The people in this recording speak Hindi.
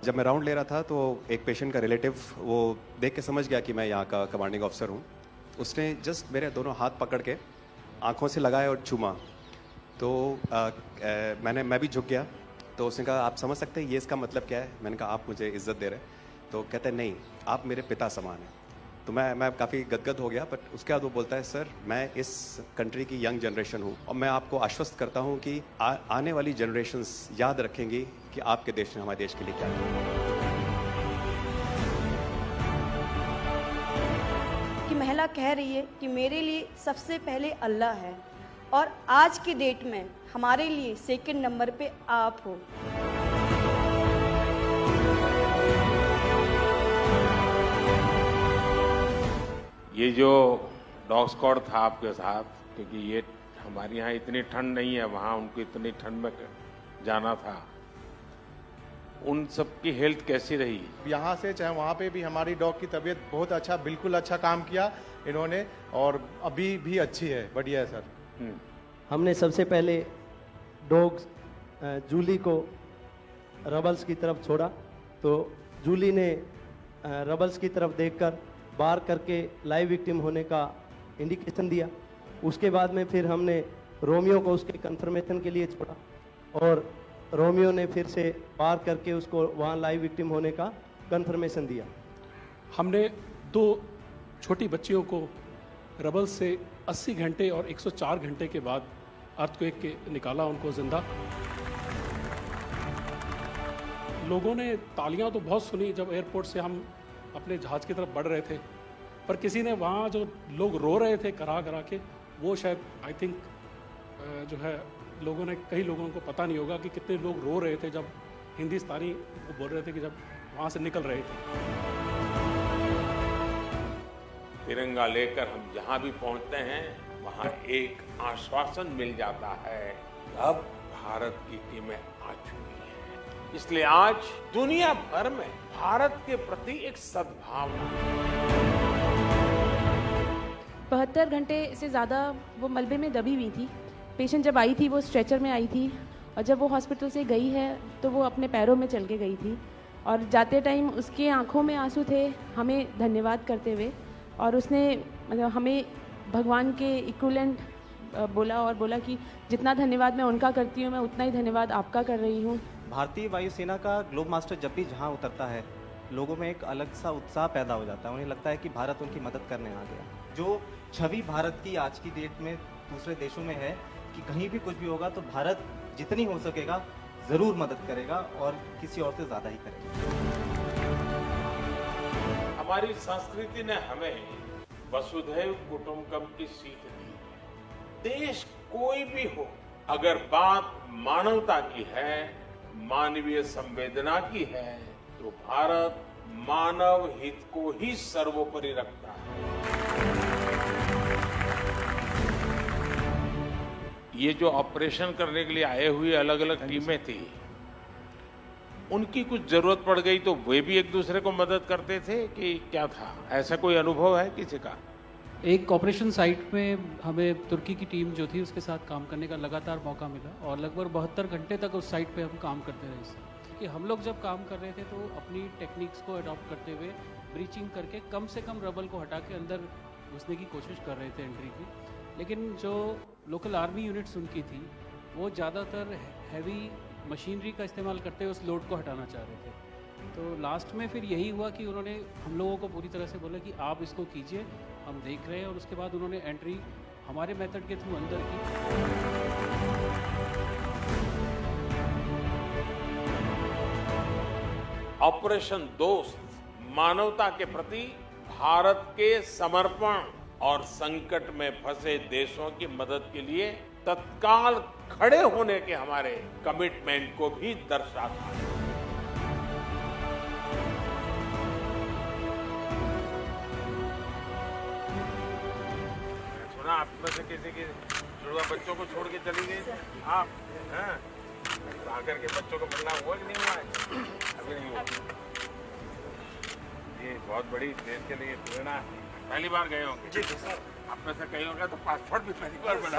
जब मैं राउंड ले रहा था तो एक पेशेंट का रिलेटिव वो देख के समझ गया कि मैं यहाँ का कमांडिंग ऑफिसर हूँ। उसने जस्ट मेरे दोनों हाथ पकड़ के आंखों से लगाए और चूमा। तो मैं भी झुक गया। तो उसने कहा आप समझ सकते हैं ये इसका मतलब क्या है? मैंने कहा आप मुझे इज्जत दे रहे हैं। तो कहते हैं नहीं, आप मेरे पिता समान हैं। तो मैं काफ़ी गदगद हो गया। बट उसके बाद वो बोलता है सर मैं इस कंट्री की यंग जनरेशन हूँ और मैं आपको आश्वस्त करता हूँ कि आने वाली जनरेशन्स याद रखेंगी कि आपके देश ने हमारे देश के लिए क्या किया। कि महिला कह रही है कि मेरे लिए सबसे पहले अल्लाह है और आज की डेट में हमारे लिए सेकंड नंबर पे आप हो। ये जो डॉग स्क्वाड था आपके साथ, क्योंकि ये हमारे यहाँ इतनी ठंड नहीं है, वहाँ उनको इतनी ठंड में जाना था, उन सब की हेल्थ कैसी रही? यहाँ से चाहे वहाँ पे भी हमारी डॉग की तबीयत बहुत अच्छा, बिल्कुल अच्छा काम किया इन्होंने और अभी भी अच्छी है, बढ़िया है सर। हमने सबसे पहले डॉग जूली को रबल्स की तरफ छोड़ा तो जूली ने रबल्स की तरफ देखकर बार करके लाइव विक्टिम होने का इंडिकेशन दिया। उसके बाद में फिर हमने रोमियो को उसके कंफर्मेशन के लिए छोड़ा और रोमियो ने फिर से बार करके उसको वहाँ लाइव विक्टिम होने का कंफर्मेशन दिया। हमने 2 छोटी बच्चियों को रबल से 80 घंटे और 104 घंटे के बाद अर्थक्वेक के निकाला उनको जिंदा। लोगों ने तालियां तो बहुत सुनी जब एयरपोर्ट से हम अपने जहाज की तरफ बढ़ रहे थे, पर किसी ने वहाँ जो लोग रो रहे थे करा करा के, वो शायद आई थिंक जो है लोगों ने, कई लोगों को पता नहीं होगा कि कितने लोग रो रहे थे जब हिंदुस्तानी वो बोल रहे थे कि जब वहाँ से निकल रहे थे। तिरंगा लेकर हम जहाँ भी पहुँचते हैं वहाँ एक आश्वासन मिल जाता है, अब भारत की टीमें आ चुकी हैं। इसलिए आज दुनिया भर में भारत के प्रति एक सद्भावना। 72 घंटे से ज़्यादा वो मलबे में दबी हुई थी। पेशेंट जब आई थी वो स्ट्रेचर में आई थी और जब वो हॉस्पिटल से गई है तो वो अपने पैरों में चल के गई थी और जाते टाइम उसके आंखों में आंसू थे हमें धन्यवाद करते हुए, और उसने मतलब हमें भगवान के इक्विवेलेंट बोला और बोला कि जितना धन्यवाद मैं उनका करती हूँ मैं उतना ही धन्यवाद आपका कर रही हूँ। भारतीय वायुसेना का ग्लोब मास्टर जब भी जहाँ उतरता है लोगों में एक अलग सा उत्साह पैदा हो जाता है। उन्हें लगता है कि भारत उनकी मदद करने आ गया। जो छवि भारत की आज की डेट में दूसरे देशों में है कि कहीं भी कुछ भी होगा तो भारत जितनी हो सकेगा ज़रूर मदद करेगा और किसी और से ज़्यादा ही करेगा। हमारी संस्कृति ने हमें वसुधैव कुटुंबकम की सीख दी। देश कोई भी हो, अगर बात मानवता की है, मानवीय संवेदना की है, तो भारत मानव हित को ही सर्वोपरि रखता है। ये जो ऑपरेशन करने के लिए आए हुए अलग अलग टीमें थी, उनकी कुछ जरूरत पड़ गई तो वे भी एक दूसरे को मदद करते थे कि क्या था? ऐसा कोई अनुभव है किसी का? एक ऑपरेशन साइट में हमें तुर्की की टीम जो थी उसके साथ काम करने का लगातार मौका मिला और लगभग 72 घंटे तक उस साइट पे हम काम करते रहे। कि हम लोग जब काम कर रहे थे तो अपनी टेक्निक्स को अडॉप्ट करते हुए ब्रीचिंग करके कम से कम रबल को हटा के अंदर घुसने की कोशिश कर रहे थे एंट्री की। लेकिन जो लोकल आर्मी यूनिट्स उनकी थी वो ज़्यादातर हैवी मशीनरी का इस्तेमाल करते हुए उस लोड को हटाना चाह रहे थे। तो लास्ट में फिर यही हुआ कि उन्होंने हम लोगों को पूरी तरह से बोला कि आप इसको कीजिए, हम देख रहे हैं, और उसके बाद उन्होंने एंट्री हमारे मेथड के थ्रू अंदर की। ऑपरेशन दोस्त मानवता के प्रति भारत के समर्पण और संकट में फंसे देशों की मदद के लिए तत्काल खड़े होने के हमारे कमिटमेंट को भी दर्शाता है। सुना आप में से किसी के जुड़वा बच्चों को छोड़ के चली गई आप, हैं? आकर के बच्चों को मिलना हुआ कि नहीं हुआ है? अभी नहीं हुआ। ये बहुत बड़ी देश के लिए प्रेरणा है। पहली बार गए होंगे? जी सर। आप में से कई होंगे तो पासपोर्ट भी पहली बार बना।